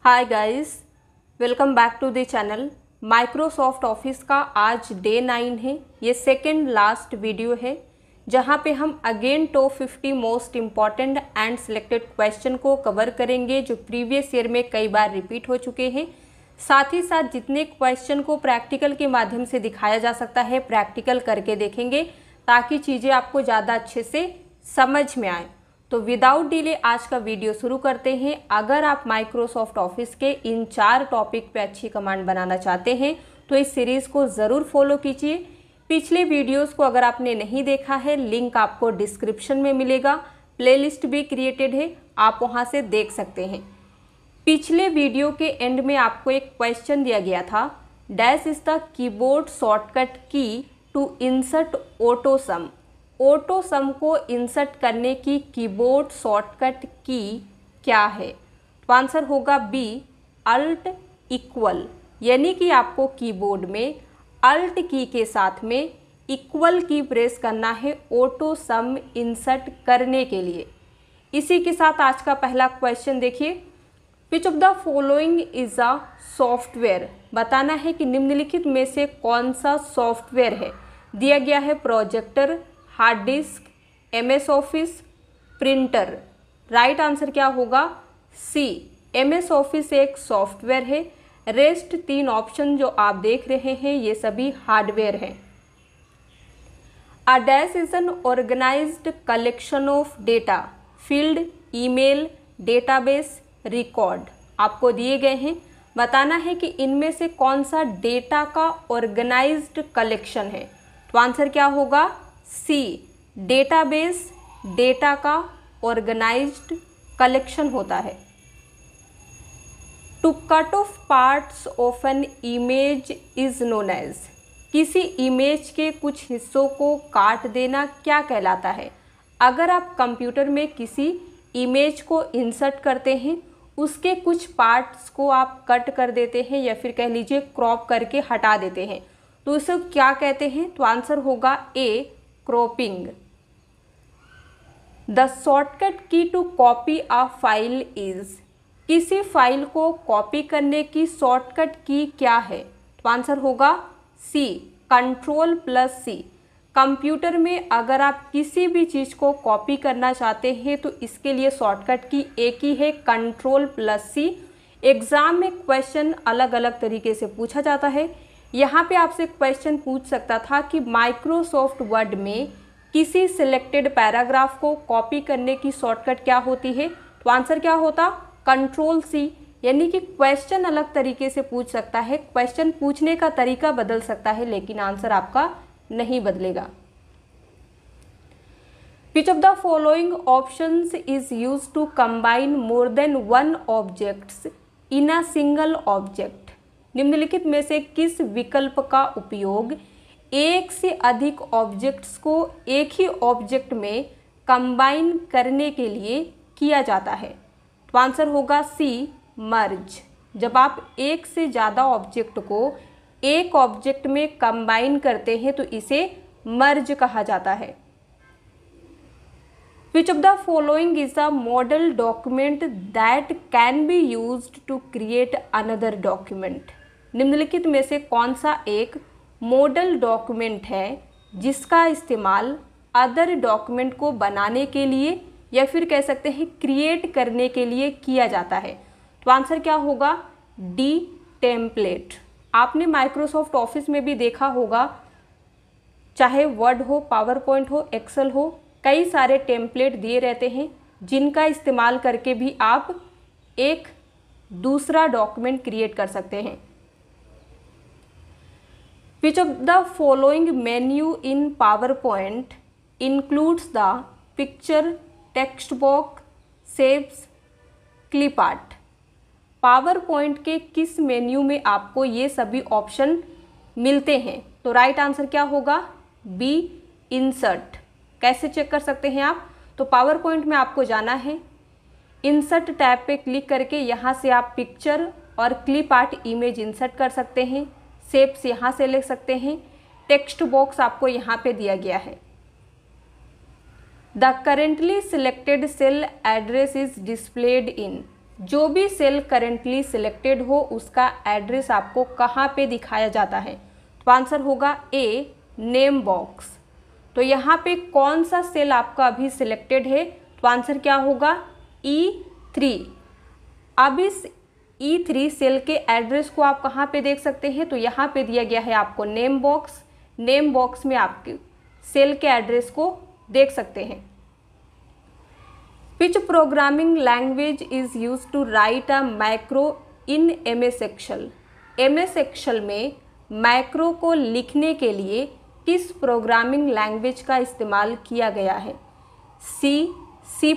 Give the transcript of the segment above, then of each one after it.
Hi guys, welcome back to the channel. Microsoft Office का आज day 9 है। ये सेकेंड लास्ट वीडियो है जहां पे हम again top 50 most important and selected question को कवर करेंगे जो प्रीवियस ईयर में कई बार रिपीट हो चुके हैं। साथ ही साथ जितने क्वेश्चन को प्रैक्टिकल के माध्यम से दिखाया जा सकता है प्रैक्टिकल करके देखेंगे ताकि चीज़ें आपको ज़्यादा अच्छे से समझ में आए। तो विदाउट डिले आज का वीडियो शुरू करते हैं। अगर आप माइक्रोसॉफ्ट ऑफिस के इन 4 टॉपिक पे अच्छी कमांड बनाना चाहते हैं तो इस सीरीज़ को ज़रूर फॉलो कीजिए। पिछले वीडियोस को अगर आपने नहीं देखा है, लिंक आपको डिस्क्रिप्शन में मिलेगा। प्लेलिस्ट भी क्रिएटेड है, आप वहां से देख सकते हैं। पिछले वीडियो के एंड में आपको एक क्वेश्चन दिया गया था, dash is the keyboard shortcut key to insert auto sum. Auto sum को इंसर्ट करने की कीबोर्ड शॉर्टकट की क्या है? तो आंसर होगा बी, अल्ट इक्वल। यानी कि आपको कीबोर्ड में अल्ट की के साथ में इक्वल की प्रेस करना है ऑटो सम इंसर्ट करने के लिए। इसी के साथ आज का पहला क्वेश्चन देखिए, विच of the following is a software. बताना है कि निम्नलिखित में से कौन सा सॉफ्टवेयर है। दिया गया है projector, hard disk, MS Office, printer. Right answer क्या होगा? सी, MS ऑफिस एक सॉफ्टवेयर है। रेस्ट 3 ऑप्शन जो आप देख रहे हैं ये सभी हार्डवेयर हैं। A dash is an organised collection of data, field, email, database, record आपको दिए गए हैं। बताना है कि इनमें से कौन सा डेटा का ऑर्गेनाइज्ड कलेक्शन है। तो आंसर क्या होगा? सी, डेटाबेस डेटा का ऑर्गेनाइज्ड कलेक्शन होता है। To cut off parts of an image is known as. किसी इमेज के कुछ हिस्सों को काट देना क्या कहलाता है? अगर आप कंप्यूटर में किसी इमेज को इंसर्ट करते हैं, उसके कुछ पार्ट्स को आप कट कर देते हैं या फिर कह लीजिए क्रॉप करके हटा देते हैं, तो उसे क्या कहते हैं? तो आंसर होगा A, cropping. The shortcut key to copy a file is. किसी फाइल को कॉपी करने की शॉर्टकट की क्या है? तो आंसर होगा सी, Ctrl+C। कंप्यूटर में अगर आप किसी भी चीज़ को कॉपी करना चाहते हैं तो इसके लिए शॉर्टकट की एक ही है, Ctrl+C। एग्ज़ाम में क्वेश्चन अलग अलग तरीके से पूछा जाता है। यहाँ पे आपसे क्वेश्चन पूछ सकता था कि माइक्रोसॉफ्ट वर्ड में किसी सिलेक्टेड पैराग्राफ को कॉपी करने की शॉर्टकट क्या होती है? तो आंसर क्या होता? Ctrl+C। यानी कि क्वेश्चन अलग तरीके से पूछ सकता है, क्वेश्चन पूछने का तरीका बदल सकता है लेकिन आंसर आपका नहीं बदलेगा। Which of the following options is used to combine more than one objects in a single object. निम्नलिखित में से किस विकल्प का उपयोग एक से अधिक ऑब्जेक्ट्स को एक ही ऑब्जेक्ट में कंबाइन करने के लिए किया जाता है? तो आंसर होगा सी, मर्ज। जब आप एक से ज़्यादा ऑब्जेक्ट को एक ऑब्जेक्ट में कंबाइन करते हैं तो इसे मर्ज कहा जाता है। Which of the following is a model document that can be used to create another document. निम्नलिखित में से कौन सा एक मॉडल डॉक्यूमेंट है जिसका इस्तेमाल अदर डॉक्यूमेंट को बनाने के लिए या फिर कह सकते हैं क्रिएट करने के लिए किया जाता है? तो आंसर क्या होगा? D, template. आपने माइक्रोसॉफ्ट ऑफिस में भी देखा होगा, चाहे वर्ड हो, पावर पॉइंट हो, एक्सेल हो, कई सारे टेम्पलेट दिए रहते हैं जिनका इस्तेमाल करके भी आप एक दूसरा डॉक्यूमेंट क्रिएट कर सकते हैं। Which of the following menu in PowerPoint includes the picture, text box, shapes, clip art? PowerPoint के किस मेन्यू में आपको ये सभी ऑप्शन मिलते हैं? तो राइट आंसर क्या होगा? B, insert. कैसे चेक कर सकते हैं आप? तो PowerPoint में आपको जाना है, इंसर्ट टैब पे क्लिक करके यहाँ से आप पिक्चर और क्लिप आर्ट इमेज इंसर्ट कर सकते हैं। शेप्स यहाँ से ले सकते हैं। टेक्स्ट बॉक्स आपको यहाँ पे दिया गया है। The currently selected cell address is displayed in. जो भी सेल करेंटली सिलेक्टेड हो उसका एड्रेस आपको कहाँ पे दिखाया जाता है? तो आंसर होगा ए, नेम बॉक्स। तो यहाँ पे कौन सा सेल आपका अभी सिलेक्टेड है? तो आंसर क्या होगा? E3। अब इस E3 सेल के एड्रेस को आप कहाँ पे देख सकते हैं? तो यहाँ पे दिया गया है आपको नेम बॉक्स। नेम बॉक्स में आपके सेल के एड्रेस को देख सकते हैं। Which programming language is used to write a macro in MS Excel? MS Excel में मैक्रो को लिखने के लिए किस प्रोग्रामिंग लैंग्वेज का इस्तेमाल किया गया है? सी, C++,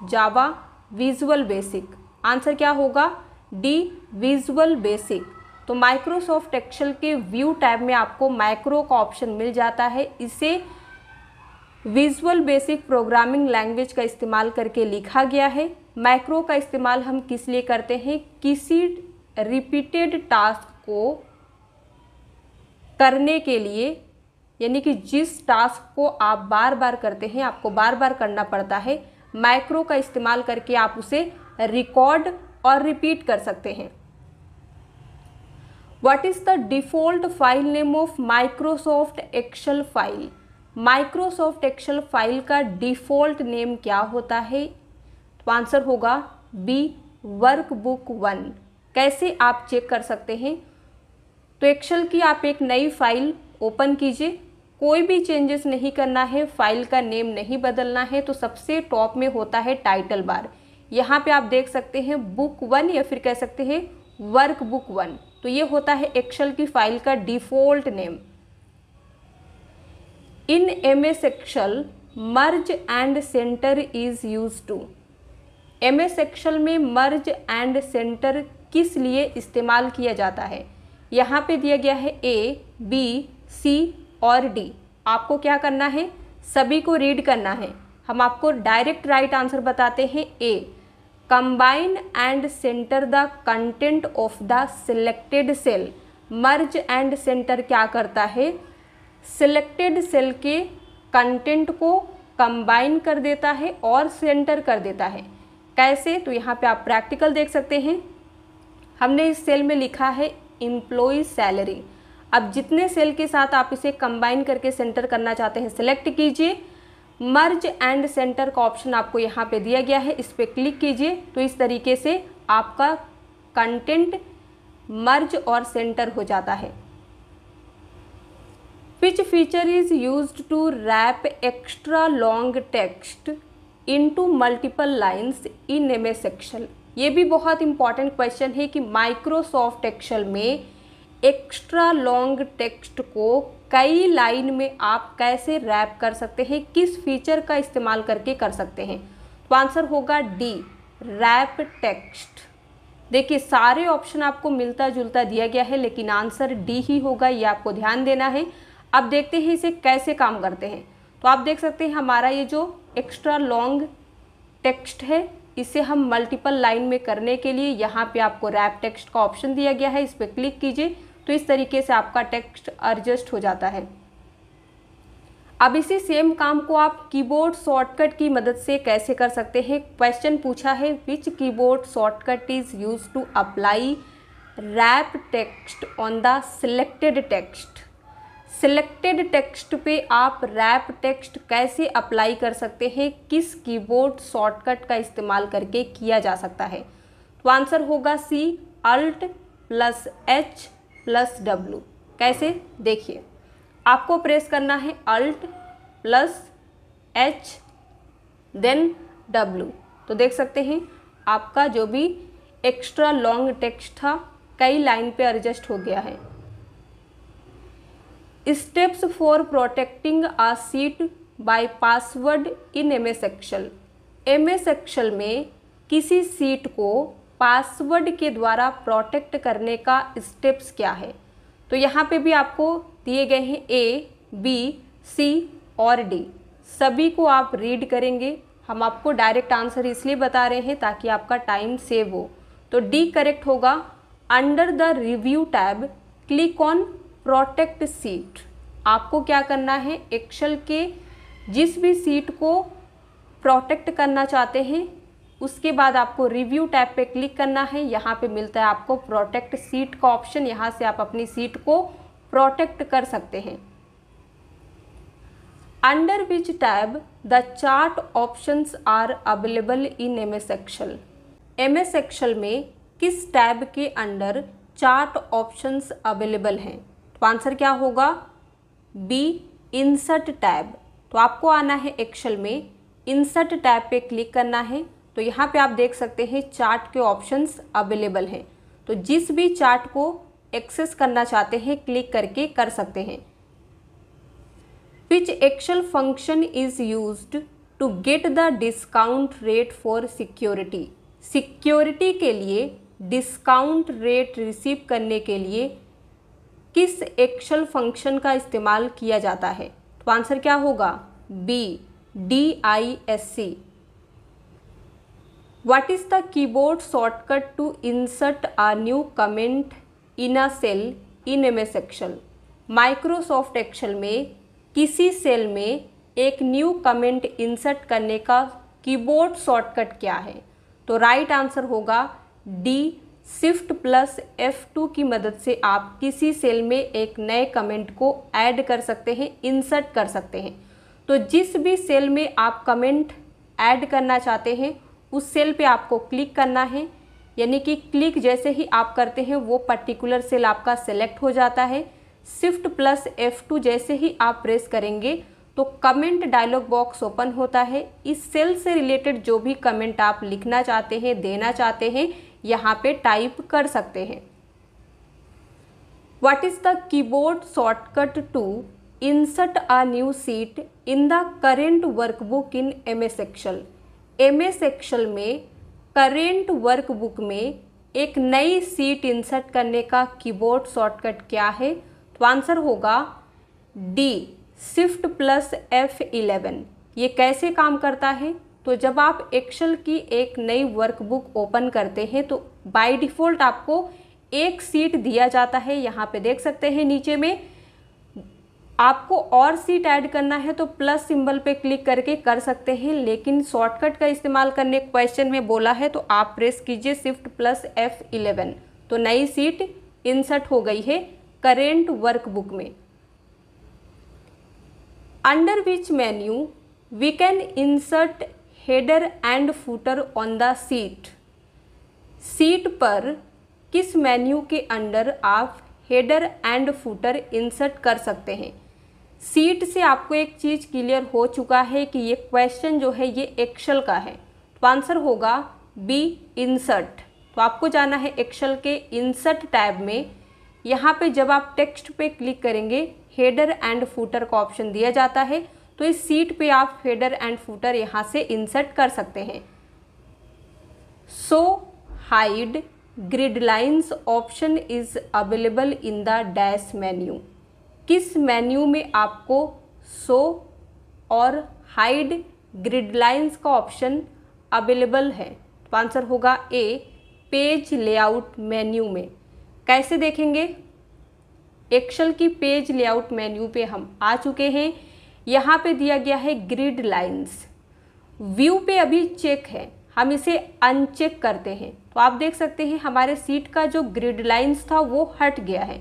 जावा, विजुअल बेसिक। आंसर क्या होगा? D, visual basic. तो माइक्रोसॉफ्ट एक्सेल के व्यू टैब में आपको मैक्रो का ऑप्शन मिल जाता है। इसे विजुअल बेसिक प्रोग्रामिंग लैंग्वेज का इस्तेमाल करके लिखा गया है। मैक्रो का इस्तेमाल हम किस लिए करते हैं? किसी रिपीटेड टास्क को करने के लिए, यानी कि जिस टास्क को आप बार बार करते हैं, आपको बार बार करना पड़ता है, मैक्रो का इस्तेमाल करके आप उसे रिकॉर्ड और रिपीट कर सकते हैं। What is the default file name of Microsoft Excel file? Microsoft Excel file का डिफ़ॉल्ट नेम क्या होता है? तो आंसर होगा बी, वर्कबुक 1। कैसे आप चेक कर सकते हैं? तो एक्सेल की आप एक नई फाइल ओपन कीजिए, कोई भी चेंजेस नहीं करना है, फाइल का नेम नहीं बदलना है। तो सबसे टॉप में होता है टाइटल बार। यहाँ पे आप देख सकते हैं बुक 1 या फिर कह सकते हैं वर्कबुक 1। तो ये होता है एक्सेल की फाइल का default name. In MS Excel merge and centre is use to. MS Excel में मर्ज एंड सेंटर किस लिए इस्तेमाल किया जाता है? यहाँ पे दिया गया है A, B, C और D। आपको क्या करना है? सभी को रीड करना है। हम आपको डायरेक्ट राइट आंसर बताते हैं। A, combine and centre the content of the selected cell. Merge and centre क्या करता है? सिलेक्टेड सेल के कंटेंट को कंबाइन कर देता है और सेंटर कर देता है। कैसे? तो यहाँ पे आप प्रैक्टिकल देख सकते हैं। हमने इस सेल में लिखा है एम्प्लॉय सैलरी। अब जितने सेल के साथ आप इसे कंबाइन करके सेंटर करना चाहते हैं सेलेक्ट कीजिए। मर्ज एंड सेंटर का ऑप्शन आपको यहाँ पे दिया गया है, इस पर क्लिक कीजिए। तो इस तरीके से आपका कंटेंट मर्ज और सेंटर हो जाता है। Which feature is used to wrap extra long text into multiple lines in MS Excel? ये भी बहुत इंपॉर्टेंट क्वेश्चन है कि माइक्रोसॉफ्ट एक्सेल में एक्स्ट्रा लॉन्ग टेक्स्ट को कई लाइन में आप कैसे रैप कर सकते हैं, किस फीचर का इस्तेमाल करके कर सकते हैं? तो आंसर होगा डी, रैप टेक्स्ट। देखिए सारे ऑप्शन आपको मिलता जुलता दिया गया है, लेकिन आंसर डी ही होगा, ये आपको ध्यान देना है। अब देखते हैं इसे कैसे काम करते हैं। तो आप देख सकते हैं हमारा ये जो एक्स्ट्रा लॉन्ग टेक्स्ट है, इसे हम मल्टीपल लाइन में करने के लिए यहाँ पे आपको रैप टेक्स्ट का ऑप्शन दिया गया है, इस पर क्लिक कीजिए। तो इस तरीके से आपका टेक्स्ट एडजस्ट हो जाता है। अब इसी सेम काम को आप कीबोर्ड शॉर्टकट की मदद से कैसे कर सकते हैं? क्वेश्चन पूछा है which keyboard shortcut is use to apply wrap text on the selected text. Selected text पे आप रैप टेक्स्ट कैसे अप्लाई कर सकते हैं, किस कीबोर्ड शॉर्टकट का इस्तेमाल करके किया जा सकता है? तो आंसर होगा सी, Alt + H + W। कैसे? देखिए आपको प्रेस करना है Alt + H देन W। तो देख सकते हैं आपका जो भी एक्स्ट्रा लॉन्ग टेक्स्ट था कई लाइन पे एडजस्ट हो गया है। Steps for protecting a sheet by password in MS Excel। MS Excel में किसी सीट को पासवर्ड के द्वारा प्रोटेक्ट करने का स्टेप्स क्या है? तो यहाँ पे भी आपको दिए गए हैं A, B, C और D। सभी को आप रीड करेंगे। हम आपको डायरेक्ट आंसर इसलिए बता रहे हैं ताकि आपका टाइम सेव हो। तो D करेक्ट होगा। Under the review tab click on protect seat. आपको क्या करना है? एक्सेल के जिस भी सीट को प्रोटेक्ट करना चाहते हैं उसके बाद आपको रिव्यू टैब पे क्लिक करना है। यहाँ पे मिलता है आपको प्रोटेक्ट सीट का ऑप्शन, यहाँ से आप अपनी सीट को प्रोटेक्ट कर सकते हैं। Under which tab the chart options are available in MS Excel. MS Excel में किस टैब के अंडर चार्ट ऑप्शंस अवेलेबल हैं? तो आंसर क्या होगा? B, insert tab. तो आपको आना है एक्सेल में, इंसर्ट टैब पे क्लिक करना है। तो यहाँ पे आप देख सकते हैं चार्ट के ऑप्शंस अवेलेबल हैं। तो जिस भी चार्ट को एक्सेस करना चाहते हैं क्लिक करके कर सकते हैं। Which Excel function is used to get the discount rate for security. Security के लिए डिस्काउंट रेट रिसीव करने के लिए किस एक्सेल फंक्शन का इस्तेमाल किया जाता है? तो आंसर क्या होगा? B, DISC। What is the keyboard shortcut to insert a new comment in a cell in MS Excel? Microsoft Excel में किसी सेल में एक न्यू कमेंट इंसर्ट करने का कीबोर्ड शॉर्टकट क्या है? तो राइट आंसर होगा डी, Shift+F2 की मदद से आप किसी सेल में एक नए कमेंट को ऐड कर सकते हैं, इंसर्ट कर सकते हैं। तो जिस भी सेल में आप कमेंट ऐड करना चाहते हैं उस सेल पे आपको क्लिक करना है, यानी कि क्लिक जैसे ही आप करते हैं वो पर्टिकुलर सेल आपका सेलेक्ट हो जाता है। Shift+F2 जैसे ही आप प्रेस करेंगे तो कमेंट डायलॉग बॉक्स ओपन होता है। इस सेल से रिलेटेड जो भी कमेंट आप लिखना चाहते हैं, देना चाहते हैं, यहाँ पे टाइप कर सकते हैं। What is the keyboard shortcut to insert a new sheet in the current workbook in MS Excel. MS Excel में करेंट वर्कबुक में एक नई सीट इंसर्ट करने का कीबोर्ड शॉर्टकट क्या है? तो आंसर होगा डी, Shift+F11। ये कैसे काम करता है? तो जब आप एक्सेल की एक नई वर्कबुक ओपन करते हैं तो बाय डिफ़ॉल्ट आपको एक सीट दिया जाता है। यहाँ पे देख सकते हैं नीचे में आपको और सीट ऐड करना है तो प्लस सिंबल पे क्लिक करके कर सकते हैं, लेकिन शॉर्टकट का इस्तेमाल करने क्वेश्चन में बोला है तो आप प्रेस कीजिए Shift+F11। तो नई सीट इंसर्ट हो गई है करेंट वर्कबुक में। Under which menu we can insert header and footer on the sheet. Sheet पर किस मेन्यू के अंडर आप हेडर एंड फुटर इंसर्ट कर सकते हैं? सीट से आपको एक चीज़ क्लियर हो चुका है कि ये क्वेश्चन जो है ये एक्सेल का है। तो आंसर होगा बी, इंसर्ट। तो आपको जाना है एक्सेल के इंसर्ट टैब में। यहाँ पे जब आप टेक्स्ट पे क्लिक करेंगे हेडर एंड फुटर का ऑप्शन दिया जाता है, तो इस सीट पे आप हेडर एंड फुटर यहाँ से इंसर्ट कर सकते हैं। So hide grid lines option is available in the dash menu. किस मेन्यू में आपको शो और हाइड ग्रिड लाइन्स का ऑप्शन अवेलेबल है? तो आंसर होगा ए, पेज लेआउट मेन्यू में। कैसे देखेंगे? एक्सेल की पेज लेआउट मेन्यू पे हम आ चुके हैं। यहाँ पे दिया गया है ग्रिड लाइन्स। व्यू पे अभी चेक है, हम इसे अनचेक करते हैं तो आप देख सकते हैं हमारे सीट का जो ग्रिड लाइन्स था वो हट गया है।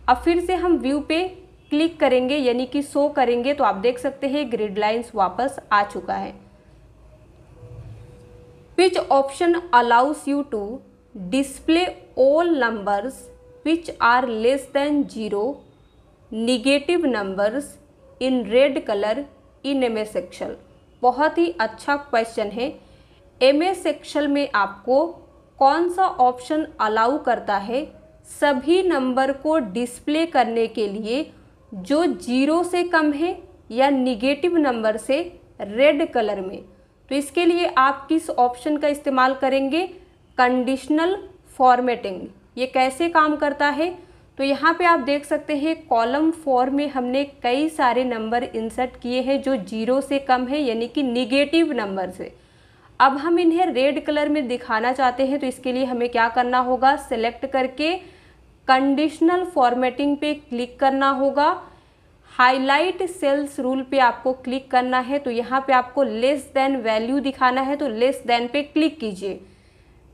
अब फिर से हम व्यू पे क्लिक करेंगे यानी कि शो करेंगे तो आप देख सकते हैं ग्रिड लाइन्स वापस आ चुका है। Which option allows you to display all numbers which are less than 0 negative numbers in red colour in MS Excel. बहुत ही अच्छा क्वेश्चन है। एमएस एक्सेल में आपको कौन सा ऑप्शन अलाउ करता है सभी नंबर को डिस्प्ले करने के लिए जो 0 से कम है या निगेटिव नंबर से रेड कलर में? तो इसके लिए आप किस ऑप्शन का इस्तेमाल करेंगे? Conditional formatting. ये कैसे काम करता है? तो यहाँ पे आप देख सकते हैं कॉलम 4 में हमने कई सारे नंबर इंसर्ट किए हैं जो 0 से कम है यानी कि निगेटिव नंबर से। अब हम इन्हें रेड कलर में दिखाना चाहते हैं तो इसके लिए हमें क्या करना होगा? सेलेक्ट करके कंडीशनल फॉर्मेटिंग पे क्लिक करना होगा। हाईलाइट सेल्स रूल पे आपको क्लिक करना है। तो यहाँ पे आपको लेस देन वैल्यू दिखाना है, तो लेस देन पे क्लिक कीजिए।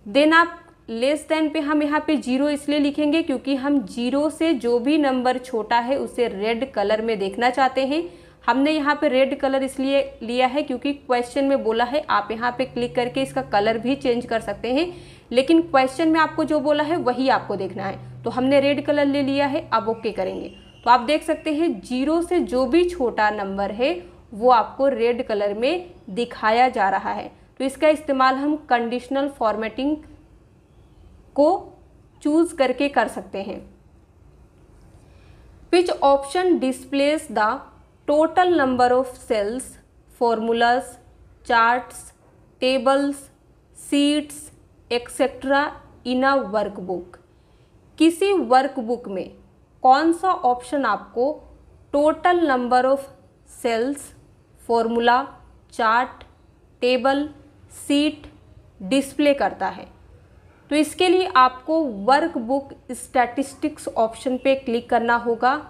देन आप लेस देन पे हम यहाँ पे 0 इसलिए लिखेंगे क्योंकि हम 0 से जो भी नंबर छोटा है उसे रेड कलर में देखना चाहते हैं। हमने यहाँ पे रेड कलर इसलिए लिया है क्योंकि क्वेश्चन में बोला है आप यहाँ पे क्लिक करके इसका कलर भी चेंज कर सकते हैं, लेकिन क्वेश्चन में आपको जो बोला है वही आपको देखना है। तो हमने रेड कलर ले लिया है, अब ओके करेंगे। तो आप देख सकते हैं 0 से जो भी छोटा नंबर है वो आपको रेड कलर में दिखाया जा रहा है। तो इसका इस्तेमाल हम कंडीशनल फॉर्मेटिंग को चूज करके कर सकते हैं। Which option displays the total number of cells, formulas, charts, tables, sheets etcetera in a workbook. किसी वर्कबुक में कौन सा ऑप्शन आपको total number of cells, formula, chart, table, sheet display करता है? तो इसके लिए आपको वर्कबुक स्टैटिस्टिक्स ऑप्शन पे क्लिक करना होगा।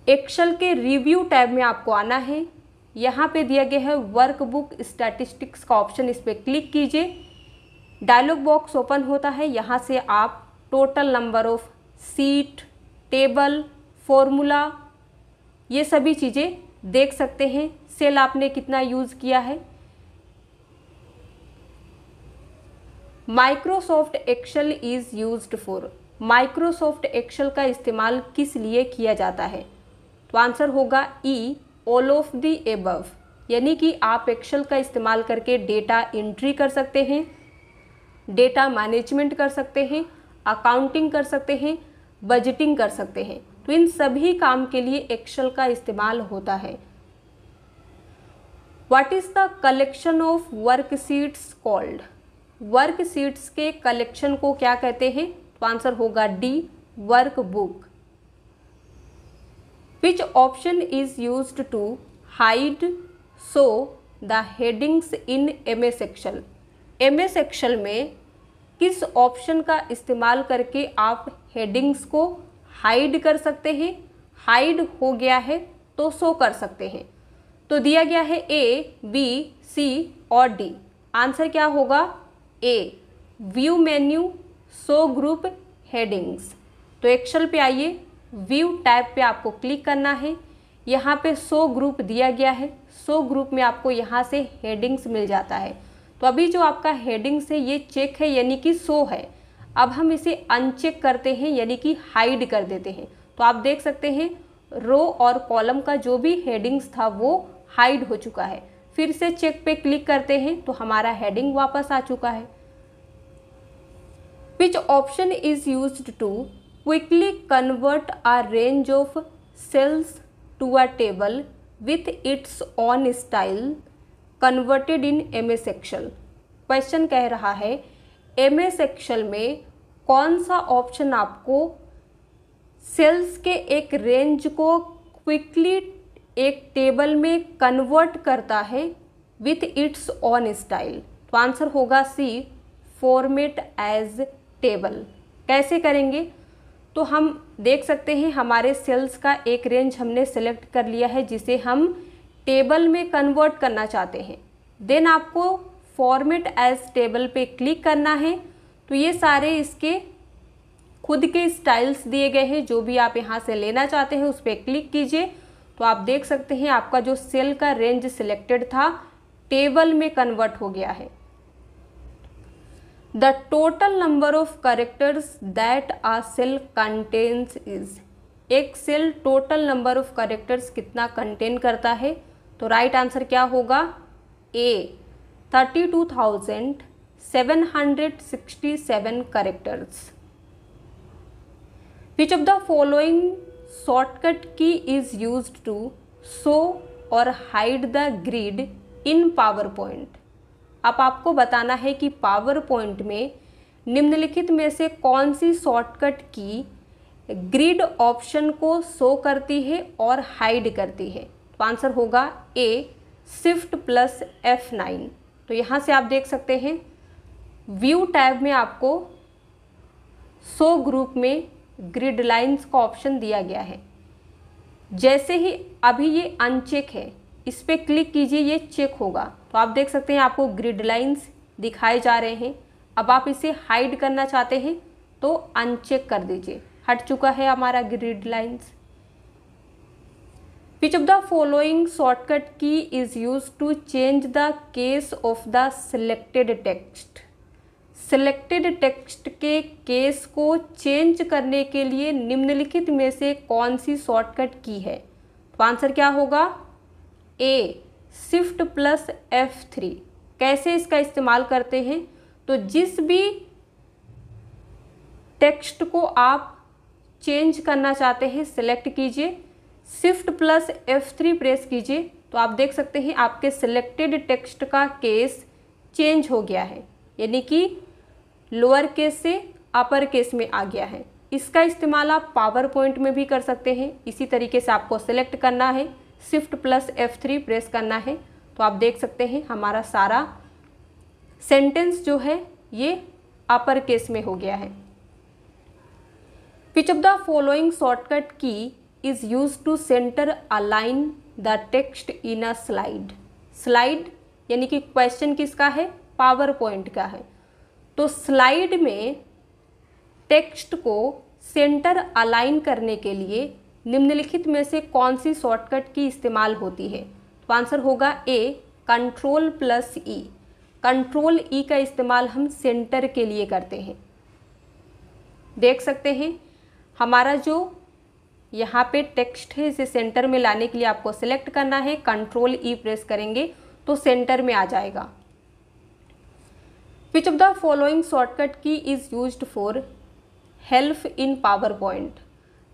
एक्सेल के रिव्यू टैब में आपको आना है, यहाँ पे दिया गया है वर्कबुक स्टैटिस्टिक्स का ऑप्शन, इस पर क्लिक कीजिए। डायलॉग बॉक्स ओपन होता है, यहाँ से आप total number of seat, table, formula ये सभी चीज़ें देख सकते हैं। सेल आपने कितना यूज़ किया है। Microsoft Excel is used for. Microsoft Excel का इस्तेमाल किस लिए किया जाता है? तो आंसर होगा ई, ऑल ऑफ द एबव। यानी कि आप एक्सेल का इस्तेमाल करके डेटा एंट्री कर सकते हैं, डेटा मैनेजमेंट कर सकते हैं, अकाउंटिंग कर सकते हैं, बजटिंग कर सकते हैं। तो इन सभी काम के लिए एक्सेल का इस्तेमाल होता है। What is the collection of worksheets called? Worksheets के कलेक्शन को क्या कहते हैं? तो आंसर होगा D, workbook. Which option is used to hide show the headings in MS Excel? MS Excel में किस ऑप्शन का इस्तेमाल करके आप हेडिंग्स को हाइड कर सकते हैं? हाइड हो गया है तो शो कर सकते हैं। तो दिया गया है ए, बी, सी और डी। आंसर क्या होगा? A, view menu, show group, headings. तो एक्सेल पे आइए, व्यू टैब पे आपको क्लिक करना है। यहाँ पे शो ग्रुप दिया गया है, शो ग्रुप में आपको यहाँ से हेडिंग्स मिल जाता है। तो अभी जो आपका हेडिंग्स है ये चेक है यानी कि शो है। अब हम इसे अनचेक करते हैं यानी कि हाइड कर देते हैं। तो आप देख सकते हैं रो और कॉलम का जो भी हेडिंग्स था वो हाइड हो चुका है। फिर से चेक पे क्लिक करते हैं तो हमारा हेडिंग वापस आ चुका है। Which option is used to quickly convert a range of cells to a table with its own style converted in MS Excel? Question कह रहा है एमएस एक्सेल में कौन सा ऑप्शन आपको सेल्स के एक रेंज को क्विकली एक टेबल में कन्वर्ट करता है विथ इट्स ऑन स्टाइल? तो आंसर होगा सी, फॉर्मेट एज टेबल। कैसे करेंगे? तो हम देख सकते हैं हमारे सेल्स का एक रेंज हमने सेलेक्ट कर लिया है जिसे हम टेबल में कन्वर्ट करना चाहते हैं। देन आपको फॉर्मेट एज टेबल पे क्लिक करना है। तो ये सारे इसके खुद के स्टाइल्स दिए गए हैं, जो भी आप यहाँ से लेना चाहते हैं उस पर क्लिक कीजिए। तो आप देख सकते हैं आपका जो सेल का रेंज सिलेक्टेड था टेबल में कन्वर्ट हो गया है। The total number of characters that a cell contains is. एक cell total number of characters कितना कंटेन करता है? तो राइट आंसर क्या होगा? A, 32,767 characters. Which of the following shortcut key is used to show और hide the grid in PowerPoint? अब आपको बताना है कि पावर पॉइंट में निम्नलिखित में से कौन सी शॉर्टकट की ग्रिड ऑप्शन को शो करती है और हाइड करती है? तो आंसर होगा ए, शिफ्ट प्लस F9। तो यहाँ से आप देख सकते हैं व्यू टैब में आपको शो ग्रुप में ग्रिड लाइंस का ऑप्शन दिया गया है। जैसे ही अभी ये अनचेक है, इस पर क्लिक कीजिए, ये चेक होगा। तो आप देख सकते हैं आपको ग्रिड लाइंस दिखाए जा रहे हैं। अब आप इसे हाइड करना चाहते हैं तो अनचेक कर दीजिए, हट चुका है हमारा grid lines. Which of the following shortcut key is used to change the case of the selected text? Selected text के केस को चेंज करने के लिए निम्नलिखित में से कौन सी शॉर्टकट की है? तो आंसर क्या होगा? ए, शिफ्ट प्लस F3। कैसे इसका इस्तेमाल करते हैं? तो जिस भी टेक्स्ट को आप चेंज करना चाहते हैं सेलेक्ट कीजिए, शिफ्ट प्लस F3 प्रेस कीजिए, तो आप देख सकते हैं आपके सिलेक्टेड टेक्स्ट का केस चेंज हो गया है, यानी कि लोअर केस से अपर केस में आ गया है। इसका इस्तेमाल आप पावर पॉइंट में भी कर सकते हैं। इसी तरीके से आपको सेलेक्ट करना है, शिफ्ट प्लस F3 प्रेस करना है, तो आप देख सकते हैं हमारा सारा सेंटेंस जो है ये अपर केस में हो गया है। Which of the following shortcut key is used to center align the text in a slide? Slide यानी कि क्वेश्चन किसका है? पावर पॉइंट का है। तो स्लाइड में टेक्स्ट को सेंटर अलाइन करने के लिए निम्नलिखित में से कौन सी शॉर्टकट की इस्तेमाल होती है? तो आंसर होगा A, control plus E. Control ई का इस्तेमाल हम सेंटर के लिए करते हैं। देख सकते हैं हमारा जो यहाँ पे टेक्स्ट है इसे सेंटर में लाने के लिए आपको सेलेक्ट करना है, कंट्रोल ई प्रेस करेंगे तो सेंटर में आ जाएगा। Which of the following shortcut key is used for help in PowerPoint?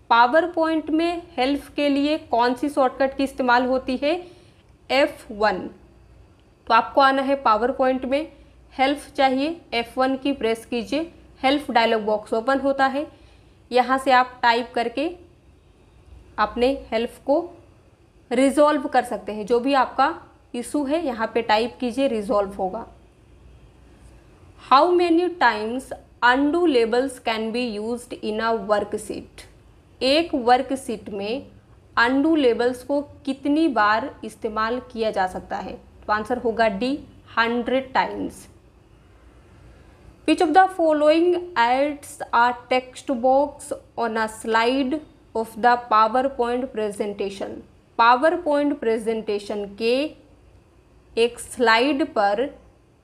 Power point में हेल्प के लिए कौन सी शॉर्टकट की इस्तेमाल होती है? F1। तो आपको आना है पावर पॉइंट में, हेल्प चाहिए, F1 की प्रेस कीजिए, हेल्प डायलॉग बॉक्स ओपन होता है। यहाँ से आप टाइप करके अपने हेल्प को रिजॉल्व कर सकते हैं। जो भी आपका इशू है यहाँ पे टाइप कीजिए, रिजॉल्व होगा। How many times undo labels can be used in a worksheet? एक वर्कशीट में अनडू लेबल्स को कितनी बार इस्तेमाल किया जा सकता है? तो आंसर होगा D, 100 times. Which of the following adds a text box on a slide of the PowerPoint presentation? PowerPoint presentation के एक स्लाइड पर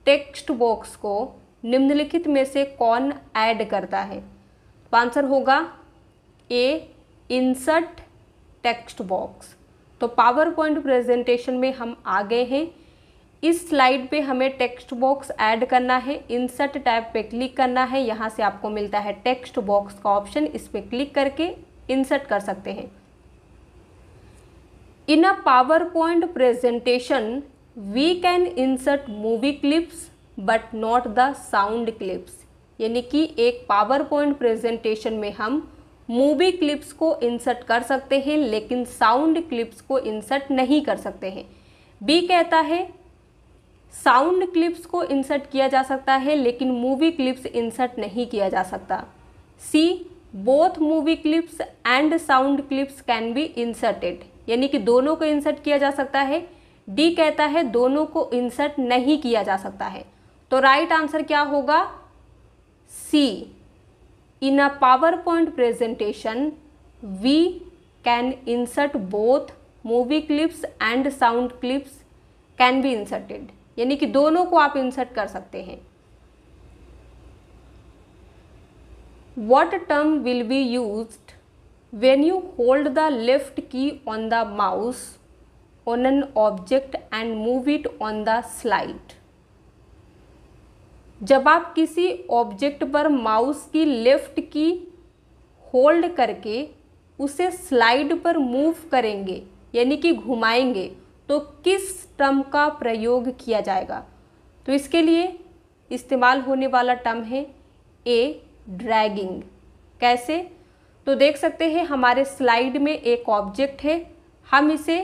टेक्स्ट बॉक्स को निम्नलिखित में से कौन ऐड करता है? तो आंसर होगा ए, इंसर्ट टेक्स्ट बॉक्स। तो PowerPoint प्रेजेंटेशन में हम आ गए हैं। इस स्लाइड पे हमें टेक्स्ट बॉक्स ऐड करना है, इंसर्ट टैब पे क्लिक करना है। यहाँ से आपको मिलता है टेक्स्ट बॉक्स का ऑप्शन, इस पे क्लिक करके इंसर्ट कर सकते हैं। In a PowerPoint presentation we can insert movie clips but not the sound clips. यानी कि एक PowerPoint प्रेजेंटेशन में हम मूवी क्लिप्स को इंसर्ट कर सकते हैं लेकिन साउंड क्लिप्स को इंसर्ट नहीं कर सकते हैं। बी कहता है साउंड क्लिप्स को इंसर्ट किया जा सकता है लेकिन मूवी क्लिप्स इंसर्ट नहीं किया जा सकता। C, both movie clips and sound clips can be inserted, यानी कि दोनों को इंसर्ट किया जा सकता है। डी कहता है दोनों को इंसर्ट नहीं किया जा सकता है। तो राइट आंसर क्या होगा? C, in a PowerPoint presentation we can insert both movie clips and sound clips can be inserted, यानी कि दोनों को आप इंसर्ट कर सकते हैं। What term will be used when you hold the left key on the mouse on an object and move it on the slide? जब आप किसी ऑब्जेक्ट पर माउस की लेफ्ट की होल्ड करके उसे स्लाइड पर मूव करेंगे यानी कि घुमाएंगे तो किस टर्म का प्रयोग किया जाएगा? तो इसके लिए इस्तेमाल होने वाला टर्म है ए, ड्रैगिंग। कैसे? तो देख सकते हैं हमारे स्लाइड में एक ऑब्जेक्ट है, हम इसे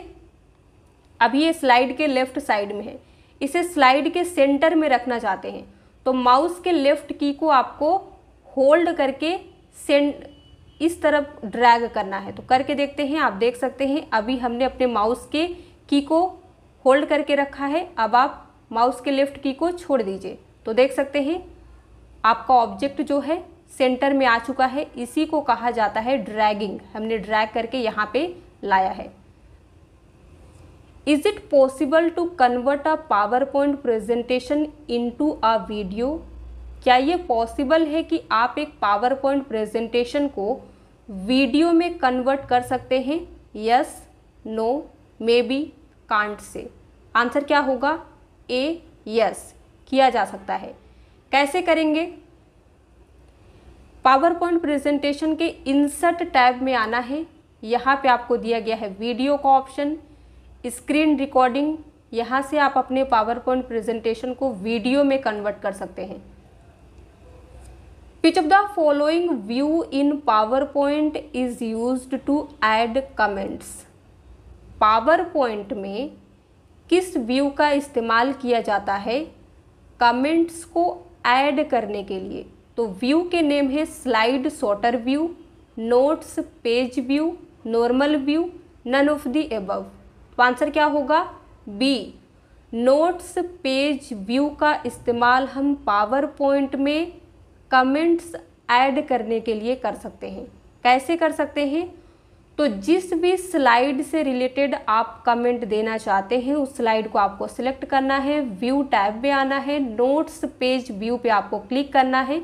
अभी ये स्लाइड के लेफ्ट साइड में है, इसे स्लाइड के सेंटर में रखना चाहते हैं। तो माउस के लेफ्ट की को आपको होल्ड करके इस तरफ ड्रैग करना है। तो करके देखते हैं। आप देख सकते हैं अभी हमने अपने माउस के की को होल्ड करके रखा है। अब आप माउस के लेफ्ट की को छोड़ दीजिए तो देख सकते हैं आपका ऑब्जेक्ट जो है सेंटर में आ चुका है। इसी को कहा जाता है ड्रैगिंग। हमने ड्रैग करके यहाँ पे लाया है। Is it possible to convert a PowerPoint presentation into a video? क्या ये पॉसिबल है कि आप एक पावर पॉइंट प्रेजेंटेशन को वीडियो में कन्वर्ट कर सकते हैं? Yes, no, maybe, can't say. Answer क्या होगा? ए, यस, किया जा सकता है। कैसे करेंगे? पावर पॉइंट प्रेजेंटेशन के इंसर्ट टैब में आना है। यहाँ पे आपको दिया गया है वीडियो का ऑप्शन, स्क्रीन रिकॉर्डिंग। यहाँ से आप अपने पावर पॉइंट प्रेजेंटेशन को वीडियो में कन्वर्ट कर सकते हैं। Which of the following view in PowerPoint is used to add comments? PowerPoint में किस व्यू का इस्तेमाल किया जाता है कमेंट्स को ऐड करने के लिए? तो व्यू के नेम है slide sorter view, notes page view, normal view, none of the above. तो आंसर क्या होगा? बी, नोट्स पेज व्यू का इस्तेमाल हम पावर पॉइंट में कमेंट्स ऐड करने के लिए कर सकते हैं। कैसे कर सकते हैं? तो जिस भी स्लाइड से रिलेटेड आप कमेंट देना चाहते हैं उस स्लाइड को आपको सिलेक्ट करना है, व्यू टैब में आना है, नोट्स पेज व्यू पे आपको क्लिक करना है।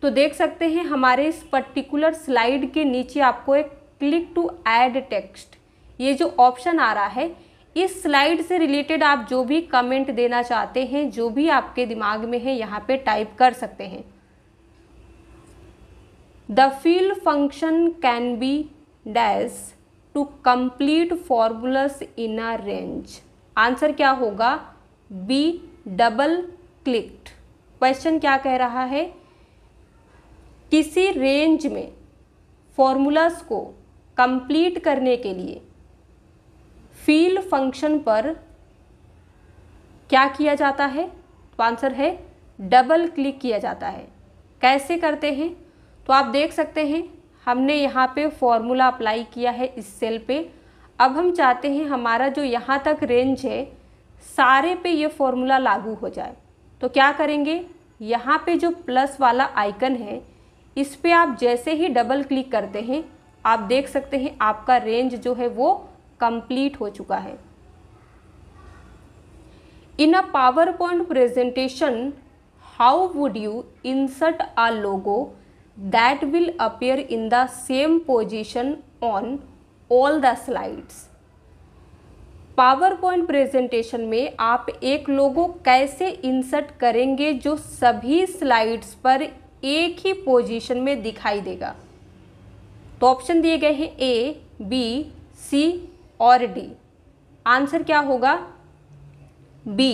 तो देख सकते हैं हमारे इस पर्टिकुलर स्लाइड के नीचे आपको एक क्लिक टू ऐड टेक्स्ट ये जो ऑप्शन आ रहा है, इस स्लाइड से रिलेटेड आप जो भी कमेंट देना चाहते हैं, जो भी आपके दिमाग में है, यहाँ पे टाइप कर सकते हैं। The fill function can be dash to complete formulas in a range. Answer क्या होगा? B, double clicked. क्वेश्चन क्या कह रहा है? किसी रेंज में फॉर्मूलास को कंप्लीट करने के लिए फिल फंक्शन पर क्या किया जाता है? तो आंसर है डबल क्लिक किया जाता है। कैसे करते हैं? तो आप देख सकते हैं हमने यहाँ पे फॉर्मूला अप्लाई किया है इस सेल पे। अब हम चाहते हैं हमारा जो यहाँ तक रेंज है सारे पे ये फॉर्मूला लागू हो जाए। तो क्या करेंगे? यहाँ पे जो प्लस वाला आइकन है इस पे आप जैसे ही डबल क्लिक करते हैं आप देख सकते हैं आपका रेंज जो है वो कंप्लीट हो चुका है। In a PowerPoint presentation how would you insert a logo that will appear in the same position on all the slides? Power point presentation में आप एक लोगो कैसे इंसर्ट करेंगे जो सभी स्लाइड्स पर एक ही पोजीशन में दिखाई देगा? तो ऑप्शन दिए गए हैं ए, बी, सी और डी। आंसर क्या होगा? B,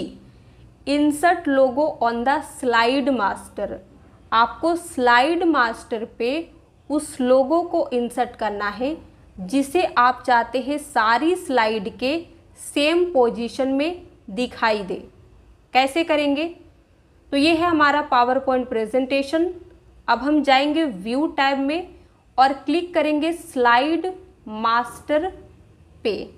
insert logo on the slide master. आपको स्लाइड मास्टर पे उस लोगो को इंसर्ट करना है जिसे आप चाहते हैं सारी स्लाइड के सेम पोजीशन में दिखाई दे। कैसे करेंगे? तो ये है हमारा पावर पॉइंट प्रेजेंटेशन। अब हम जाएंगे व्यू टैब में और क्लिक करेंगे स्लाइड मास्टर पे।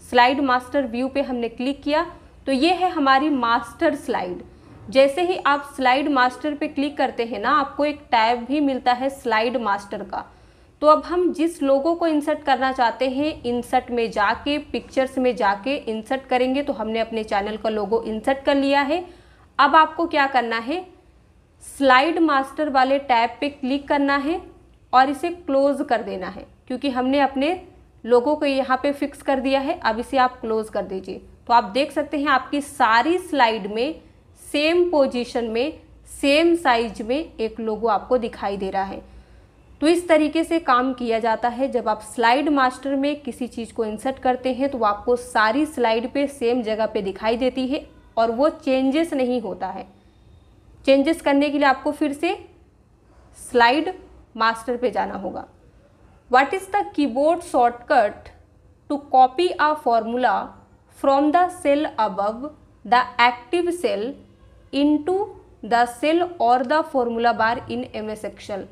स्लाइड मास्टर व्यू पे हमने क्लिक किया तो ये है हमारी मास्टर स्लाइड। जैसे ही आप स्लाइड मास्टर पे क्लिक करते हैं ना आपको एक टैब भी मिलता है स्लाइड मास्टर का। तो अब हम जिस लोगो को इंसर्ट करना चाहते हैं इंसर्ट में जाके पिक्चर्स में जाके इंसर्ट करेंगे। तो हमने अपने चैनल का लोगो इंसर्ट कर लिया है। अब आपको क्या करना है? स्लाइड मास्टर वाले टैब पे क्लिक करना है और इसे क्लोज कर देना है क्योंकि हमने अपने लोगो को यहाँ पे फिक्स कर दिया है। अब इसे आप क्लोज कर दीजिए। तो आप देख सकते हैं आपकी सारी स्लाइड में सेम पोजीशन में सेम साइज में एक लोगो आपको दिखाई दे रहा है। तो इस तरीके से काम किया जाता है। जब आप स्लाइड मास्टर में किसी चीज़ को इंसर्ट करते हैं तो आपको सारी स्लाइड पे सेम जगह पे दिखाई देती है और वो चेंजेस नहीं होता है। चेंजेस करने के लिए आपको फिर से स्लाइड मास्टर पे जाना होगा। What is the keyboard shortcut to copy a formula from the cell above the active cell into the cell or the formula bar in MS Excel?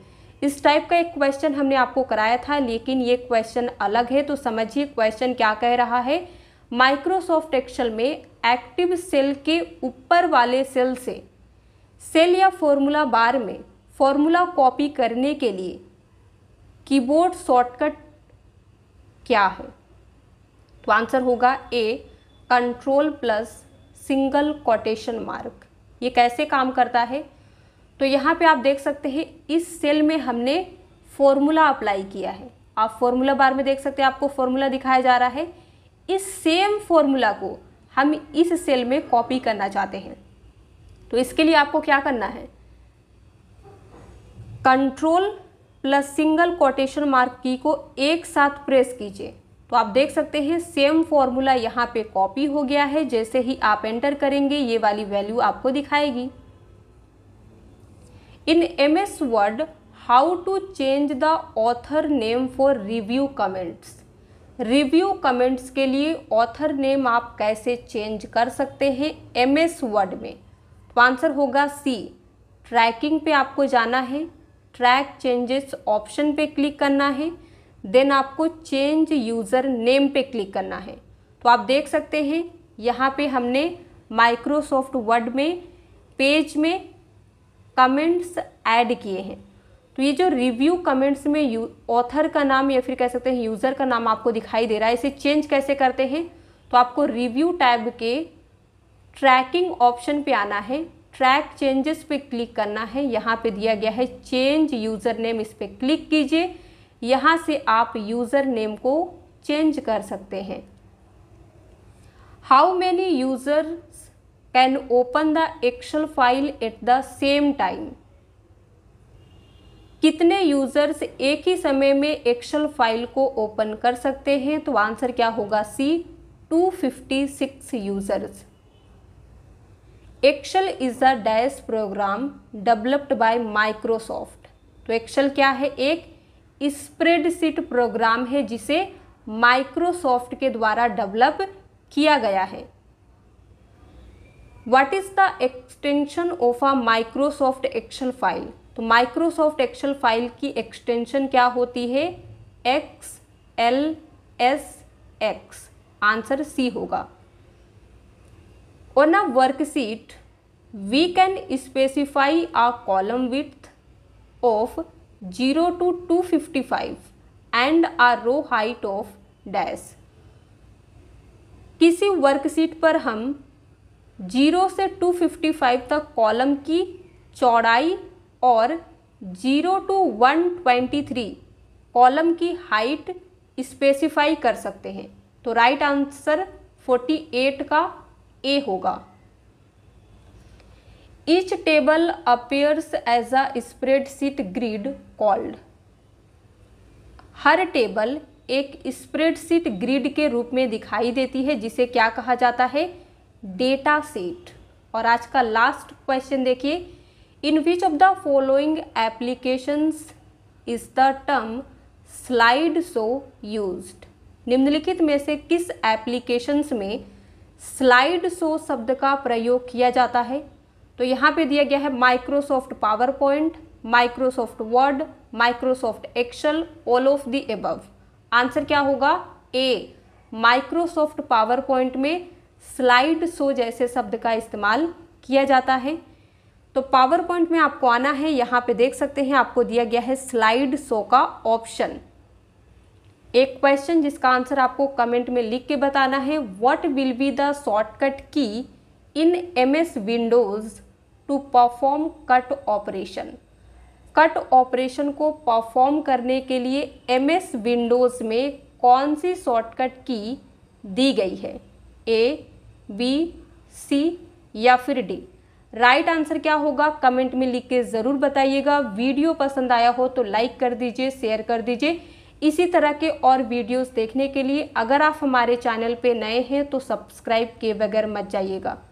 इस टाइप का एक क्वेश्चन हमने आपको कराया था, लेकिन ये क्वेश्चन अलग है। तो समझिए क्वेश्चन क्या कह रहा है। माइक्रोसॉफ्ट एक्सेल में एक्टिव सेल के ऊपर वाले सेल से सेल या फॉर्मूला बार में फॉर्मूला कॉपी करने के लिए कीबोर्ड शॉर्टकट क्या है। तो आंसर होगा A, control plus single quotation mark. ये कैसे काम करता है, तो यहाँ पे आप देख सकते हैं इस सेल में हमने फॉर्मूला अप्लाई किया है। आप फॉर्मूला बार में देख सकते हैं, आपको फॉर्मूला दिखाया जा रहा है। इस सेम फॉर्मूला को हम इस सेल में कॉपी करना चाहते हैं। तो इसके लिए आपको क्या करना है, control plus single quotation mark की को एक साथ प्रेस कीजिए। तो आप देख सकते हैं सेम फॉर्मूला यहाँ पे कॉपी हो गया है। जैसे ही आप एंटर करेंगे ये वाली वैल्यू आपको दिखाएगी। In MS Word how to change the author name for review comments. Review comments के लिए ऑथर नेम आप कैसे चेंज कर सकते हैं MS वर्ड में। तो आंसर होगा सी, ट्रैकिंग पे आपको जाना है, ट्रैक चेंजेस ऑप्शन पे क्लिक करना है, देन आपको चेंज यूज़र नेम पे क्लिक करना है। तो आप देख सकते हैं यहाँ पे हमने माइक्रोसॉफ्ट वर्ड में पेज में कमेंट्स ऐड किए हैं। तो ये जो रिव्यू कमेंट्स में ऑथर का नाम या फिर कह सकते हैं यूज़र का नाम आपको दिखाई दे रहा है, इसे चेंज कैसे करते हैं। तो आपको रिव्यू टैब के ट्रैकिंग ऑप्शन पे आना है, ट्रैक चेंजेस पे क्लिक करना है। यहाँ पे दिया गया है चेंज यूज़र नेम, इस पे क्लिक कीजिए। यहाँ से आप यूज़र नेम को चेंज कर सकते हैं। How many users can open the Excel file at the same time. कितने यूजर्स एक ही समय में एक्सेल फाइल को ओपन कर सकते हैं। तो आंसर क्या होगा C, 256 users. Excel is a dash program developed by Microsoft. तो एक्सेल क्या है, एक स्प्रेडशीट प्रोग्राम है जिसे माइक्रोसॉफ्ट के द्वारा डेवलप किया गया है। What is the extension of a Microsoft Excel file. तो माइक्रोसॉफ्ट एक्सेल फाइल की एक्सटेंशन क्या होती है, XLSX। आंसर सी होगा। On a worksheet, we can specify a column width of 0 to 255 and a row height of dash। किसी worksheet पर हम 0 से 255 तक कॉलम की चौड़ाई और 0 to 123 कॉलम की हाइट स्पेसिफाई कर सकते हैं। तो राइट आंसर 48 का ए होगा। Each table appears as a spreadsheet grid called. हर टेबल एक स्प्रेडशीट ग्रिड के रूप में दिखाई देती है जिसे क्या कहा जाता है, डेटा सेट। और आज का लास्ट क्वेश्चन देखिए, in which of the following applications is the term slide show used. निम्नलिखित में से किस एप्लीकेशंस में स्लाइड शो शब्द का प्रयोग किया जाता है। तो यहाँ पे दिया गया है Microsoft PowerPoint, Microsoft Word, Microsoft Excel, all of the above. Answer क्या होगा, ए, माइक्रोसॉफ्ट पावर पॉइंट में स्लाइड शो जैसे शब्द का इस्तेमाल किया जाता है। तो पावर पॉइंट में आपको आना है, यहाँ पे देख सकते हैं आपको दिया गया है स्लाइड शो का ऑप्शन। एक क्वेश्चन जिसका आंसर आपको कमेंट में लिख के बताना है, what will be the shortcut key in MS Windows to perform cut operation. Cut operation को परफॉर्म करने के लिए MS विंडोज में कौन सी शॉर्टकट की दी गई है, A, B, C या फिर D। राइट आंसर क्या होगा कमेंट में लिख के ज़रूर बताइएगा। वीडियो पसंद आया हो तो लाइक कर दीजिए, शेयर कर दीजिए। इसी तरह के और वीडियोस देखने के लिए अगर आप हमारे चैनल पे नए हैं तो सब्सक्राइब किए बगैर मत जाइएगा।